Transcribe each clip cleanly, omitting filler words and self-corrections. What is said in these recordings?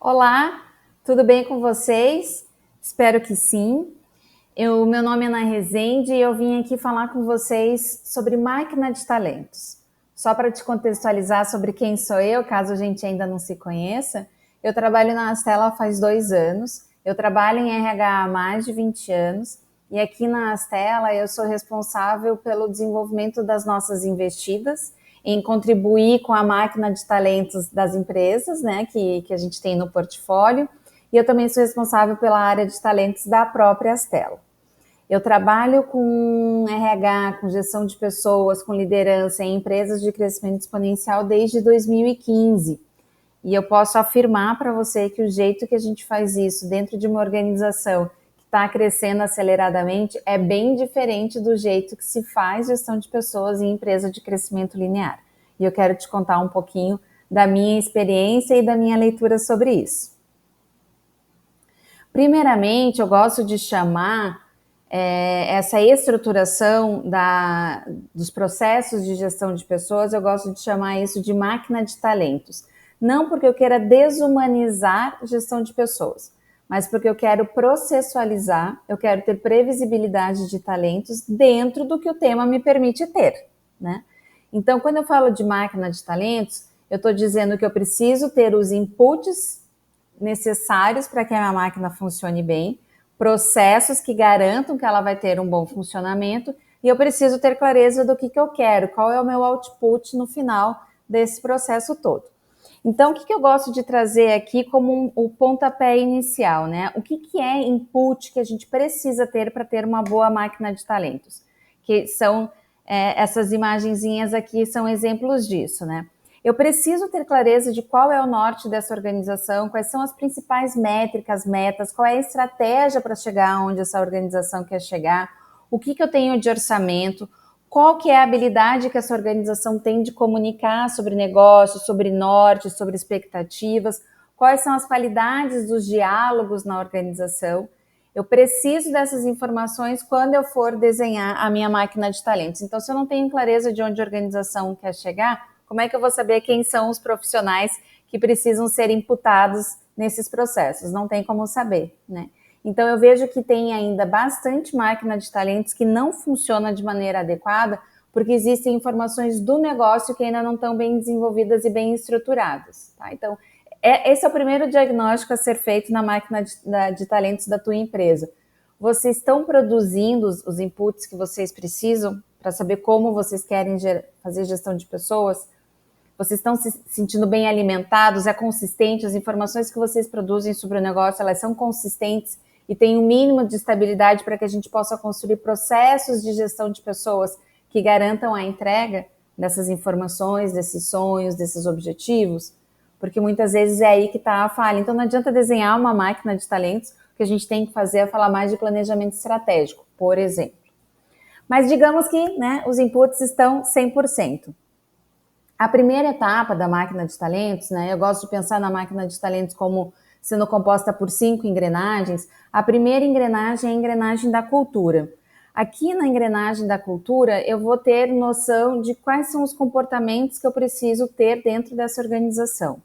Olá, tudo bem com vocês? Espero que sim. Meu nome é Ana Rezende e eu vim aqui falar com vocês sobre máquina de talentos. Só para te contextualizar sobre quem sou eu, caso a gente ainda não se conheça, eu trabalho na Astela faz 2 anos, eu trabalho em RH há mais de 20 anos e aqui na Astela eu sou responsável pelo desenvolvimento das nossas investidas em contribuir com a máquina de talentos das empresas, né, que a gente tem no portfólio, e eu também sou responsável pela área de talentos da própria Astela. Eu trabalho com RH, com gestão de pessoas, com liderança em empresas de crescimento exponencial desde 2015. E eu posso afirmar para você que o jeito que a gente faz isso dentro de uma organização que está crescendo aceleradamente é bem diferente do jeito que se faz gestão de pessoas em empresa de crescimento linear. E eu quero te contar um pouquinho da minha experiência e da minha leitura sobre isso. Primeiramente, eu gosto de chamar essa estruturação dos processos de gestão de pessoas, eu gosto de chamar isso de máquina de talentos. Não porque eu queira desumanizar gestão de pessoas, mas porque eu quero processualizar, eu quero ter previsibilidade de talentos dentro do que o tema me permite ter, né? Então, quando eu falo de máquina de talentos, eu estou dizendo que eu preciso ter os inputs necessários para que a minha máquina funcione bem, processos que garantam que ela vai ter um bom funcionamento, e eu preciso ter clareza do que eu quero, qual é o meu output no final desse processo todo. Então, o que eu gosto de trazer aqui como o pontapé inicial, né? O que é input que a gente precisa ter para ter uma boa máquina de talentos? Que são essas imagenzinhas aqui são exemplos disso, né? Eu preciso ter clareza de qual é o norte dessa organização, quais são as principais métricas, metas, qual é a estratégia para chegar onde essa organização quer chegar, o que eu tenho de orçamento, qual que é a habilidade que essa organização tem de comunicar sobre negócios, sobre norte, sobre expectativas, quais são as qualidades dos diálogos na organização. Eu preciso dessas informações quando eu for desenhar a minha máquina de talentos. Então, se eu não tenho clareza de onde a organização quer chegar, como é que eu vou saber quem são os profissionais que precisam ser imputados nesses processos? Não tem como saber, né? Então, eu vejo que tem ainda bastante máquina de talentos que não funciona de maneira adequada, porque existem informações do negócio que ainda não estão bem desenvolvidas e bem estruturadas, tá? Então, esse é o primeiro diagnóstico a ser feito na máquina de talentos da tua empresa. Vocês estão produzindo os inputs que vocês precisam para saber como vocês querem fazer gestão de pessoas? Vocês estão se sentindo bem alimentados? É consistente? As informações que vocês produzem sobre o negócio, elas são consistentes e têm um mínimo de estabilidade para que a gente possa construir processos de gestão de pessoas que garantam a entrega dessas informações, desses sonhos, desses objetivos? Porque muitas vezes é aí que está a falha. Então não adianta desenhar uma máquina de talentos, o que a gente tem que fazer é falar mais de planejamento estratégico, por exemplo. Mas digamos que, né, os inputs estão 100%. A primeira etapa da máquina de talentos, né, eu gosto de pensar na máquina de talentos como sendo composta por 5 engrenagens. A primeira engrenagem é a engrenagem da cultura. Aqui na engrenagem da cultura, eu vou ter noção de quais são os comportamentos que eu preciso ter dentro dessa organização.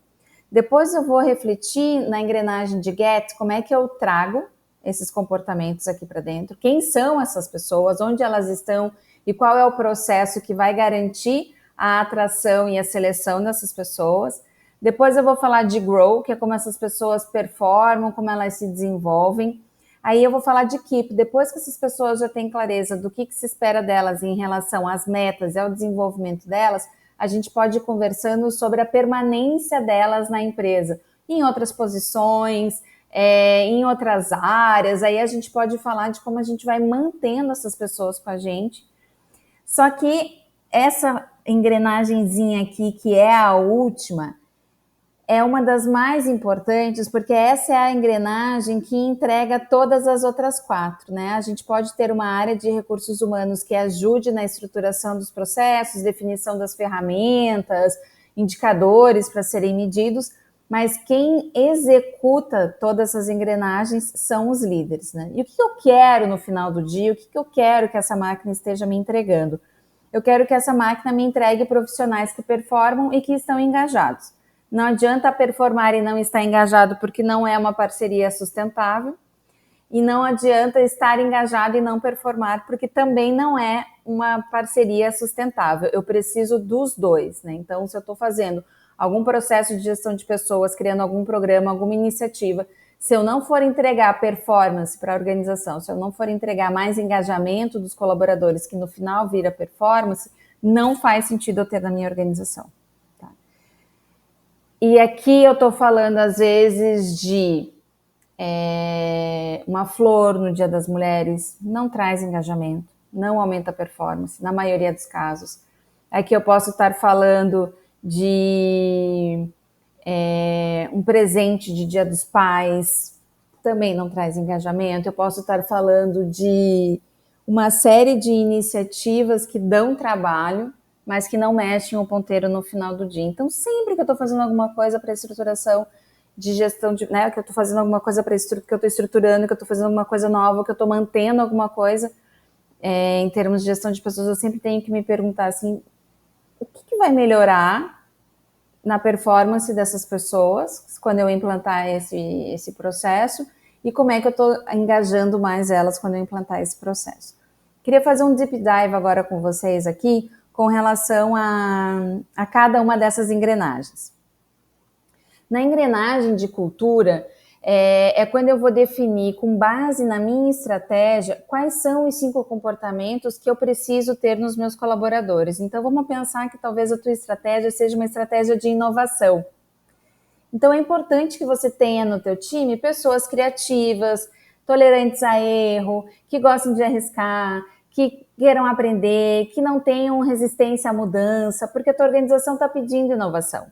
Depois eu vou refletir na engrenagem de get, como é que eu trago esses comportamentos aqui para dentro, quem são essas pessoas, onde elas estão e qual é o processo que vai garantir a atração e a seleção dessas pessoas. Depois eu vou falar de grow, que é como essas pessoas performam, como elas se desenvolvem. Aí eu vou falar de keep, depois que essas pessoas já têm clareza do que se espera delas em relação às metas e ao desenvolvimento delas, a gente pode ir conversando sobre a permanência delas na empresa, em outras posições, em outras áreas. Aí a gente pode falar de como a gente vai mantendo essas pessoas com a gente. Só que essa engrenagemzinha aqui, que é a última, é uma das mais importantes, porque essa é a engrenagem que entrega todas as outras 4, né? A gente pode ter uma área de recursos humanos que ajude na estruturação dos processos, definição das ferramentas, indicadores para serem medidos, mas quem executa todas essas engrenagens são os líderes, né? E o que eu quero no final do dia? O que eu quero que essa máquina esteja me entregando? Eu quero que essa máquina me entregue profissionais que performam e que estão engajados. Não adianta performar e não estar engajado, porque não é uma parceria sustentável. E não adianta estar engajado e não performar, porque também não é uma parceria sustentável. Eu preciso dos dois, né? Então, se eu estou fazendo algum processo de gestão de pessoas, criando algum programa, alguma iniciativa, se eu não for entregar performance para a organização, se eu não for entregar mais engajamento dos colaboradores, que no final vira performance, não faz sentido eu ter na minha organização. Tá? E aqui eu estou falando, às vezes, de uma flor no Dia das Mulheres não traz engajamento, não aumenta a performance, na maioria dos casos. Aqui eu posso estar falando de um presente de Dia dos Pais, também não traz engajamento. Eu posso estar falando de uma série de iniciativas que dão trabalho, mas que não mexem o ponteiro no final do dia. Então, sempre que eu estou fazendo alguma coisa para estruturação de gestão, que eu estou fazendo alguma coisa que eu estou estruturando, que eu estou fazendo alguma coisa nova, que eu estou mantendo alguma coisa, em termos de gestão de pessoas, eu sempre tenho que me perguntar assim, o que vai melhorar na performance dessas pessoas quando eu implantar esse processo e como é que eu estou engajando mais elas quando eu implantar esse processo. Queria fazer um deep dive agora com vocês aqui com relação a cada uma dessas engrenagens. Na engrenagem de cultura, quando eu vou definir, com base na minha estratégia, quais são os 5 comportamentos que eu preciso ter nos meus colaboradores. Então, vamos pensar que talvez a tua estratégia seja uma estratégia de inovação. Então, é importante que você tenha no teu time pessoas criativas, tolerantes a erro, que gostem de arriscar, que queiram aprender, que não tenham resistência à mudança, porque a tua organização está pedindo inovação.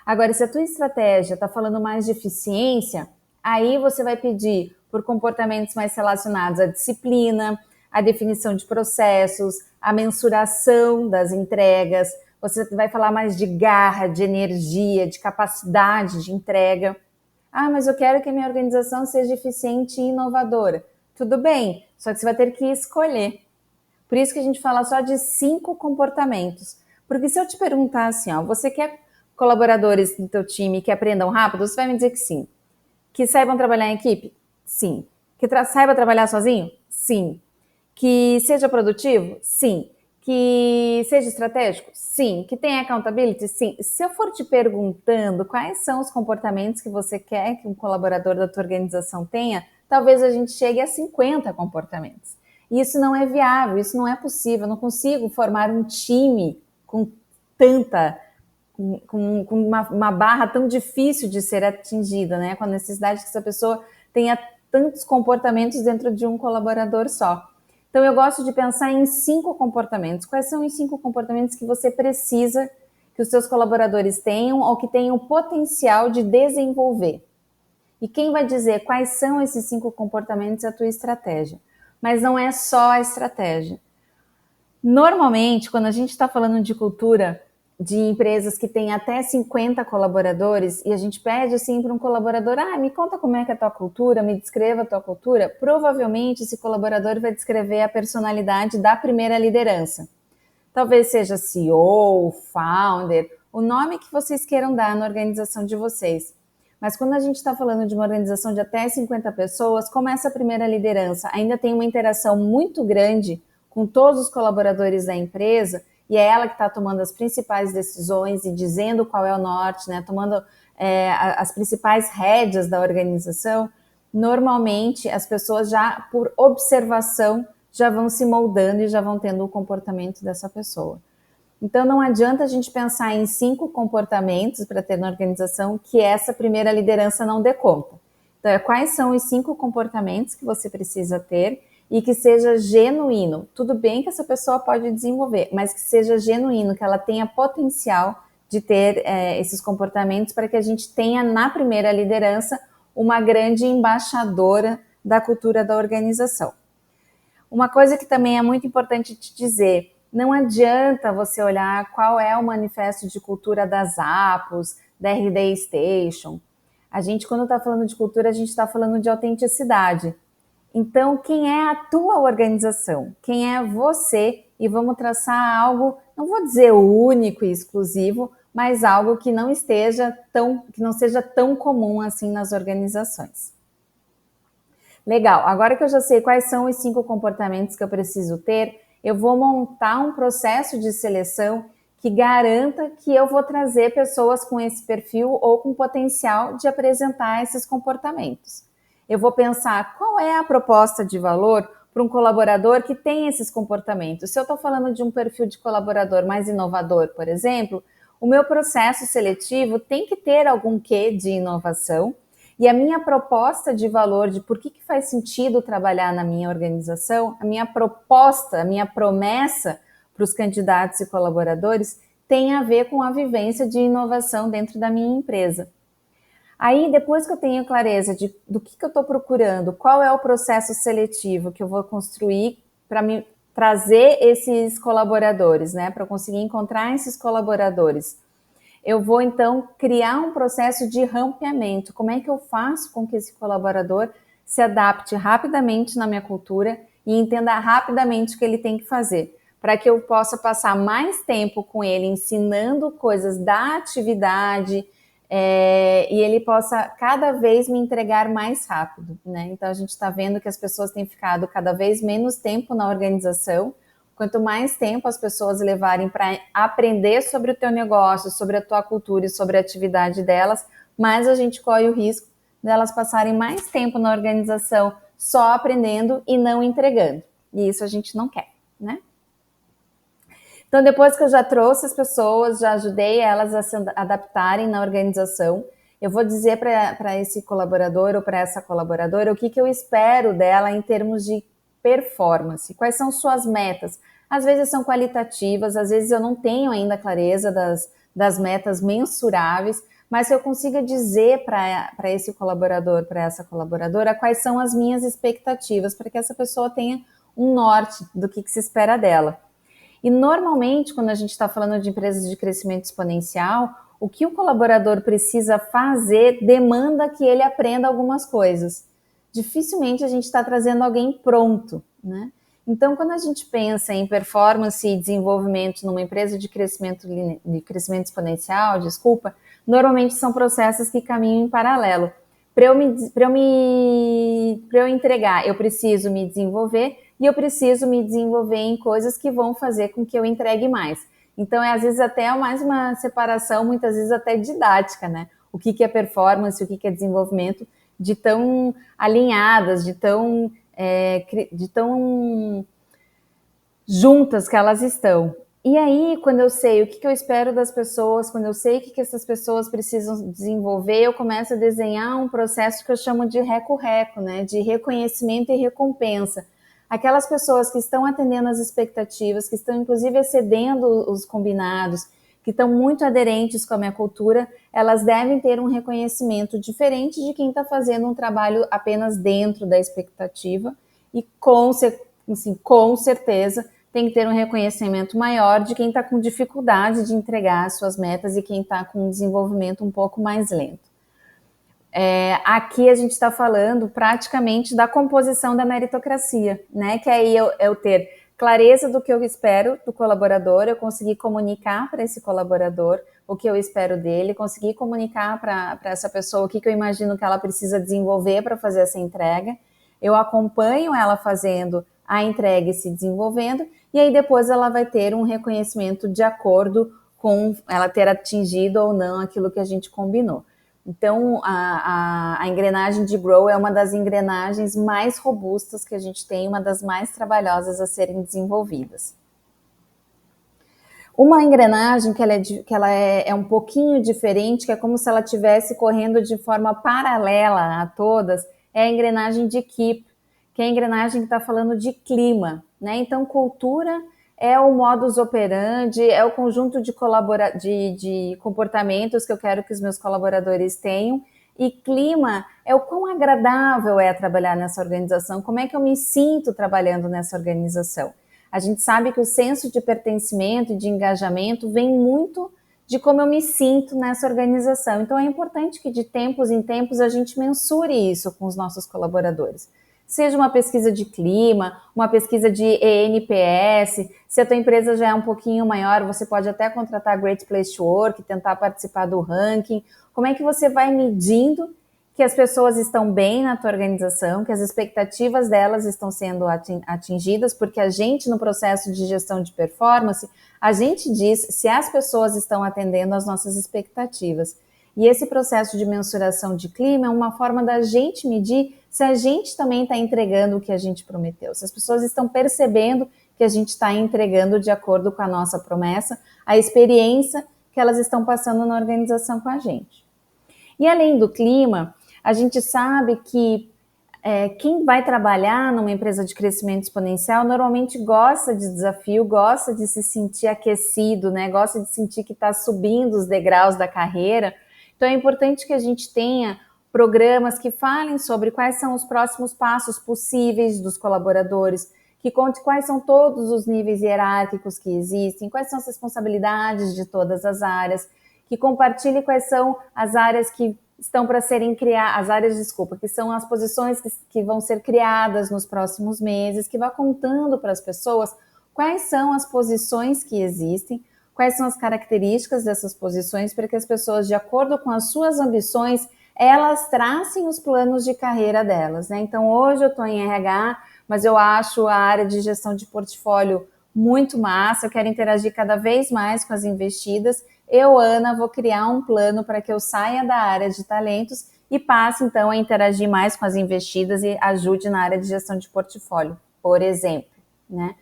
Agora, se a tua estratégia está falando mais de eficiência, aí você vai pedir por comportamentos mais relacionados à disciplina, à definição de processos, à mensuração das entregas. Você vai falar mais de garra, de energia, de capacidade de entrega. Ah, mas eu quero que a minha organização seja eficiente e inovadora. Tudo bem, só que você vai ter que escolher. Por isso que a gente fala só de 5 comportamentos. Porque se eu te perguntar assim, você quer colaboradores no teu time que aprendam rápido, você vai me dizer que sim. Que saibam trabalhar em equipe? Sim. Que saiba trabalhar sozinho? Sim. Que seja produtivo? Sim. Que seja estratégico? Sim. Que tenha accountability? Sim. Se eu for te perguntando quais são os comportamentos que você quer que um colaborador da tua organização tenha, talvez a gente chegue a 50 comportamentos. E isso não é viável, isso não é possível. Eu não consigo formar um time com uma barra tão difícil de ser atingida, né? Com a necessidade que essa pessoa tenha tantos comportamentos dentro de um colaborador só. Então, eu gosto de pensar em 5 comportamentos. Quais são os 5 comportamentos que você precisa que os seus colaboradores tenham ou que tenham potencial de desenvolver? E quem vai dizer quais são esses 5 comportamentos é a tua estratégia. Mas não é só a estratégia. Normalmente, quando a gente está falando de cultura de empresas que têm até 50 colaboradores e a gente pede assim para um colaborador, me conta como é que é a tua cultura, me descreva a tua cultura, provavelmente esse colaborador vai descrever a personalidade da primeira liderança. Talvez seja CEO, founder, o nome que vocês queiram dar na organização de vocês. Mas quando a gente está falando de uma organização de até 50 pessoas, como essa primeira liderança ainda tem uma interação muito grande com todos os colaboradores da empresa, e é ela que está tomando as principais decisões e dizendo qual é o norte, né, tomando as principais rédeas da organização, normalmente as pessoas já, por observação, já vão se moldando e já vão tendo o comportamento dessa pessoa. Então, não adianta a gente pensar em 5 comportamentos para ter na organização que essa primeira liderança não dê conta. Então, quais são os 5 comportamentos que você precisa ter e que seja genuíno. Tudo bem que essa pessoa pode desenvolver, mas que seja genuíno, que ela tenha potencial de ter esses comportamentos para que a gente tenha na primeira liderança uma grande embaixadora da cultura da organização. Uma coisa que também é muito importante te dizer, não adianta você olhar qual é o manifesto de cultura das APOS, da RD Station. A gente, quando está falando de cultura, a gente está falando de autenticidade. Então, quem é a tua organização? Quem é você? E vamos traçar algo, não vou dizer único e exclusivo, mas algo que não seja tão comum assim nas organizações. Legal, agora que eu já sei quais são os 5 comportamentos que eu preciso ter, eu vou montar um processo de seleção que garanta que eu vou trazer pessoas com esse perfil ou com potencial de apresentar esses comportamentos. Eu vou pensar qual é a proposta de valor para um colaborador que tem esses comportamentos. Se eu estou falando de um perfil de colaborador mais inovador, por exemplo, o meu processo seletivo tem que ter algum quê de inovação, e a minha proposta de valor de por que faz sentido trabalhar na minha organização, a minha proposta, a minha promessa para os candidatos e colaboradores tem a ver com a vivência de inovação dentro da minha empresa. Aí, depois que eu tenho clareza do que eu estou procurando, qual é o processo seletivo que eu vou construir para me trazer esses colaboradores, né? Para conseguir encontrar esses colaboradores, eu vou, então, criar um processo de rampeamento. Como é que eu faço com que esse colaborador se adapte rapidamente na minha cultura e entenda rapidamente o que ele tem que fazer, para que eu possa passar mais tempo com ele ensinando coisas da atividade e ele possa cada vez me entregar mais rápido, né? Então, a gente está vendo que as pessoas têm ficado cada vez menos tempo na organização. Quanto mais tempo as pessoas levarem para aprender sobre o teu negócio, sobre a tua cultura e sobre a atividade delas, mais a gente corre o risco delas passarem mais tempo na organização só aprendendo e não entregando. E isso a gente não quer, né? Então, depois que eu já trouxe as pessoas, já ajudei elas a se adaptarem na organização, eu vou dizer para esse colaborador ou para essa colaboradora o que eu espero dela em termos de performance, quais são suas metas. Às vezes são qualitativas, às vezes eu não tenho ainda clareza das metas mensuráveis, mas se eu consiga dizer para esse colaborador, para essa colaboradora, quais são as minhas expectativas, para que essa pessoa tenha um norte do que se espera dela. E normalmente, quando a gente está falando de empresas de crescimento exponencial, o que o colaborador precisa fazer demanda que ele aprenda algumas coisas. Dificilmente a gente está trazendo alguém pronto, né? Então, quando a gente pensa em performance e desenvolvimento numa empresa de crescimento exponencial, normalmente são processos que caminham em paralelo. Para eu entregar, eu preciso me desenvolver e eu preciso me desenvolver em coisas que vão fazer com que eu entregue mais. Então, às vezes até mais uma separação, muitas vezes até didática, né? O que é performance, o que é desenvolvimento, de tão alinhadas, de tão juntas que elas estão. E aí, quando eu sei o que eu espero das pessoas, quando eu sei o que essas pessoas precisam desenvolver, eu começo a desenhar um processo que eu chamo de reco-reco, né? De reconhecimento e recompensa. Aquelas pessoas que estão atendendo às expectativas, que estão inclusive excedendo os combinados, que estão muito aderentes com a minha cultura, elas devem ter um reconhecimento diferente de quem está fazendo um trabalho apenas dentro da expectativa e com certeza tem que ter um reconhecimento maior de quem está com dificuldade de entregar as suas metas e quem está com um desenvolvimento um pouco mais lento. Aqui a gente está falando praticamente da composição da meritocracia, né? Que aí eu ter clareza do que eu espero do colaborador, eu conseguir comunicar para esse colaborador o que eu espero dele, conseguir comunicar para essa pessoa o que eu imagino que ela precisa desenvolver para fazer essa entrega, eu acompanho ela fazendo a entrega e se desenvolvendo, e aí depois ela vai ter um reconhecimento de acordo com ela ter atingido ou não aquilo que a gente combinou. Então, a engrenagem de Grow é uma das engrenagens mais robustas que a gente tem, uma das mais trabalhosas a serem desenvolvidas. Uma engrenagem que ela é um pouquinho diferente, que é como se ela estivesse correndo de forma paralela a todas, é a engrenagem de Keep, que é a engrenagem que está falando de clima, né? Então, cultura é o modus operandi, é o conjunto de comportamentos que eu quero que os meus colaboradores tenham, e clima é o quão agradável é trabalhar nessa organização, como é que eu me sinto trabalhando nessa organização. A gente sabe que o senso de pertencimento e de engajamento vem muito de como eu me sinto nessa organização. Então, é importante que de tempos em tempos a gente mensure isso com os nossos colaboradores. seja uma pesquisa de clima, uma pesquisa de ENPS. Se a tua empresa já é um pouquinho maior, você pode até contratar a Great Place to Work, tentar participar do ranking. Como é que você vai medindo que as pessoas estão bem na tua organização, que as expectativas delas estão sendo atingidas, porque a gente, no processo de gestão de performance, a gente diz se as pessoas estão atendendo às nossas expectativas. E esse processo de mensuração de clima é uma forma da gente medir se a gente também está entregando o que a gente prometeu, se as pessoas estão percebendo que a gente está entregando de acordo com a nossa promessa, a experiência que elas estão passando na organização com a gente. E além do clima, a gente sabe que quem vai trabalhar numa empresa de crescimento exponencial normalmente gosta de desafio, gosta de se sentir aquecido, né? Gosta de sentir que está subindo os degraus da carreira. Então é importante que a gente tenha programas que falem sobre quais são os próximos passos possíveis dos colaboradores, que conte quais são todos os níveis hierárquicos que existem, quais são as responsabilidades de todas as áreas, que compartilhe quais são as áreas que estão para serem criadas, que são as posições que vão ser criadas nos próximos meses, que vá contando para as pessoas quais são as posições que existem, quais são as características dessas posições, para que as pessoas, de acordo com as suas ambições, elas tracem os planos de carreira delas, né? Então, hoje eu estou em RH, mas eu acho a área de gestão de portfólio muito massa, eu quero interagir cada vez mais com as investidas. Eu, Ana, vou criar um plano para que eu saia da área de talentos e passe, então, a interagir mais com as investidas e ajude na área de gestão de portfólio, por exemplo, né?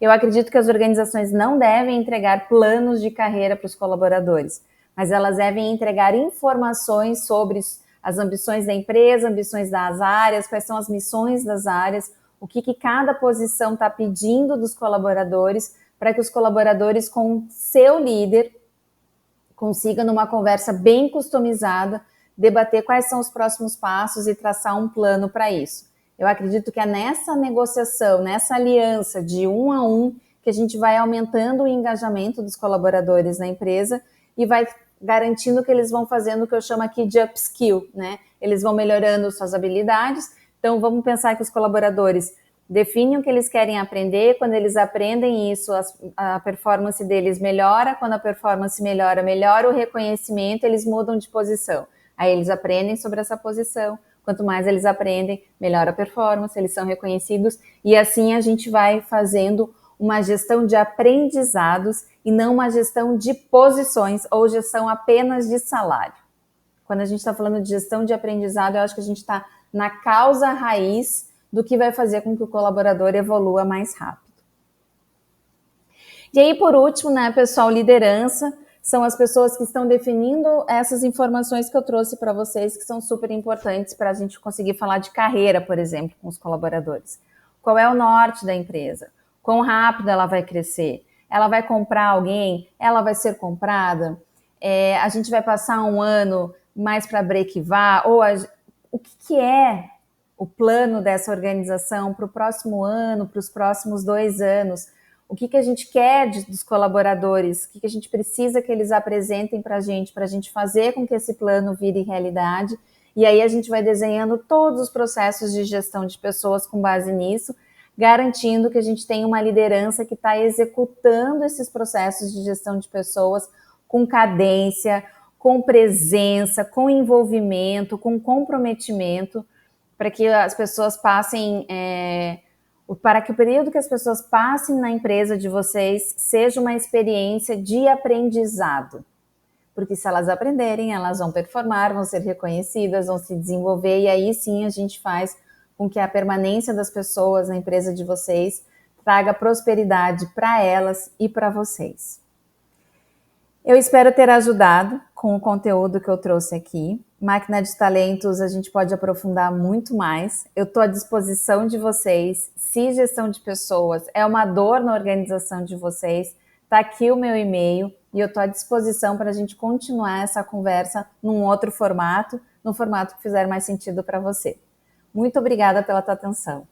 Eu acredito que as organizações não devem entregar planos de carreira para os colaboradores, mas elas devem entregar informações sobre as ambições da empresa, ambições das áreas, quais são as missões das áreas, o que cada posição está pedindo dos colaboradores, para que os colaboradores, com seu líder, consigam, numa conversa bem customizada, debater quais são os próximos passos e traçar um plano para isso. Eu acredito que é nessa negociação, nessa aliança de um a um, que a gente vai aumentando o engajamento dos colaboradores na empresa e vai garantindo que eles vão fazendo o que eu chamo aqui de upskill, né? Eles vão melhorando suas habilidades. Então, vamos pensar que os colaboradores definem o que eles querem aprender. Quando eles aprendem isso, a performance deles melhora. Quando a performance melhora, melhora o reconhecimento, eles mudam de posição. Aí eles aprendem sobre essa posição. Quanto mais eles aprendem, melhora a performance, eles são reconhecidos. E assim a gente vai fazendo uma gestão de aprendizados e não uma gestão de posições ou gestão apenas de salário. Quando a gente está falando de gestão de aprendizado, eu acho que a gente está na causa raiz do que vai fazer com que o colaborador evolua mais rápido. E aí, por último, né, pessoal, liderança são as pessoas que estão definindo essas informações que eu trouxe para vocês, que são super importantes para a gente conseguir falar de carreira, por exemplo, com os colaboradores. Qual é o norte da empresa? Quão rápido ela vai crescer? Ela vai comprar alguém? Ela vai ser comprada? A gente vai passar um ano mais para break-even? Ou o que é o plano dessa organização para o próximo ano, para os próximos 2 anos? O que a gente quer dos colaboradores? O que a gente precisa que eles apresentem para a gente fazer com que esse plano vire realidade? E aí a gente vai desenhando todos os processos de gestão de pessoas com base nisso, garantindo que a gente tenha uma liderança que está executando esses processos de gestão de pessoas com cadência, com presença, com envolvimento, com comprometimento, para que as pessoas passem, para que o período que as pessoas passem na empresa de vocês seja uma experiência de aprendizado. Porque se elas aprenderem, elas vão performar, vão ser reconhecidas, vão se desenvolver, e aí sim a gente faz com que a permanência das pessoas na empresa de vocês traga prosperidade para elas e para vocês. Eu espero ter ajudado com o conteúdo que eu trouxe aqui. Máquina de Talentos, a gente pode aprofundar muito mais. Eu estou à disposição de vocês. Se gestão de pessoas é uma dor na organização de vocês, está aqui o meu e-mail e eu estou à disposição para a gente continuar essa conversa num outro formato, num formato que fizer mais sentido para você. Muito obrigada pela tua atenção.